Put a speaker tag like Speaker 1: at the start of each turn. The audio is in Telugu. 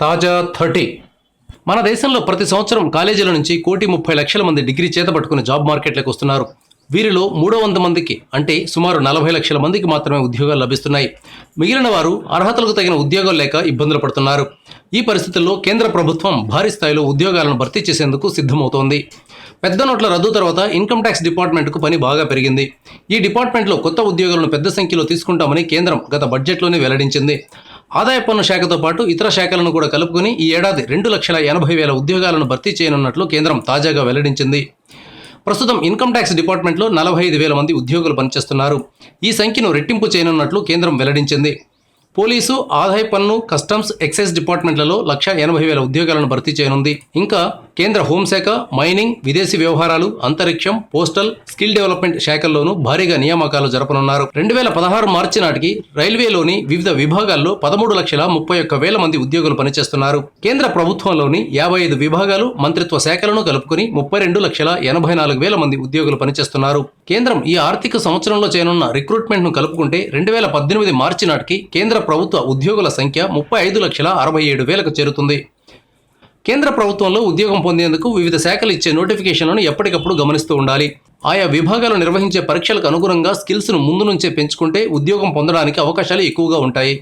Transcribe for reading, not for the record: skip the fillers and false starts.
Speaker 1: తాజా 30. మన దేశంలో ప్రతి సంవత్సరం కాలేజీల నుంచి 1,30,00,000 మంది డిగ్రీ చేతపట్టుకుని జాబ్ మార్కెట్లోకి వస్తున్నారు. వీరిలో 300 మందికి అంటే సుమారు 40 లక్షల మందికి మాత్రమే ఉద్యోగాలు లభిస్తున్నాయి. మిగిలిన వారు అర్హతలకు తగిన ఉద్యోగాలు లేక ఇబ్బందులు పడుతున్నారు. ఈ పరిస్థితుల్లో కేంద్ర ప్రభుత్వం భారీ స్థాయిలో ఉద్యోగాలను భర్తీ చేసేందుకు సిద్ధమవుతోంది. పెద్ద నోట్ల రద్దు తర్వాత ఇన్కమ్ ట్యాక్స్ డిపార్ట్మెంట్కు పని బాగా పెరిగింది. ఈ డిపార్ట్మెంట్లో కొత్త ఉద్యోగులను పెద్ద సంఖ్యలో తీసుకుంటామని కేంద్రం గత బడ్జెట్లోనే వెల్లడించింది. ఆదాయ పన్ను శాఖతో పాటు ఇతర శాఖలను కూడా కలుపుకొని ఈ ఏడాది 2,80,000 ఉద్యోగాలను భర్తీ చేయనున్నట్లు కేంద్రం తాజాగా వెల్లడించింది. ప్రస్తుతం ఇన్కమ్ ట్యాక్స్ డిపార్ట్మెంట్లో 45,000 మంది ఉద్యోగులు పనిచేస్తున్నారు. ఈ సంఖ్యను రెట్టింపు చేయనున్నట్లు కేంద్రం వెల్లడించింది. పోలీసు, ఆదాయ పన్ను, కస్టమ్స్, ఎక్సైజ్ డిపార్ట్మెంట్లలో 1,80,000 ఉద్యోగాలను భర్తీ చేయనుంది. ఇంకా కేంద్ర హోంశాఖ, మైనింగ్, విదేశీ వ్యవహారాలు, అంతరిక్షం, పోస్టల్, స్కిల్ డెవలప్మెంట్ శాఖల్లోనూ భారీగా నియామకాలు జరపనున్నారు. 2016 మార్చి నాటికి రైల్వేలోని వివిధ విభాగాల్లో 13,31,000 మంది ఉద్యోగులు పనిచేస్తున్నారు. కేంద్ర ప్రభుత్వంలోని 55 విభాగాలు, మంత్రిత్వ శాఖలను కలుపుకుని 32,84,000 మంది ఉద్యోగులు పనిచేస్తున్నారు. కేంద్రం ఈ ఆర్థిక సంవత్సరంలో చేయనున్న రిక్రూట్మెంట్ను కలుపుకుంటే 2018 మార్చి నాటికి కేంద్ర ప్రభుత్వ ఉద్యోగుల సంఖ్య 35,67,000కు చేరుతుంది. కేంద్ర ప్రభుత్వంలో ఉద్యోగం పొందేందుకు వివిధ శాఖలు ఇచ్చే నోటిఫికేషన్లను ఎప్పటికప్పుడు గమనిస్తూ ఉండాలి. ఆయా విభాగాలు నిర్వహించే పరీక్షలకు అనుగుణంగా స్కిల్స్ను ముందు నుంచే పెంచుకుంటే ఉద్యోగం పొందడానికి అవకాశాలు ఎక్కువగా ఉంటాయి.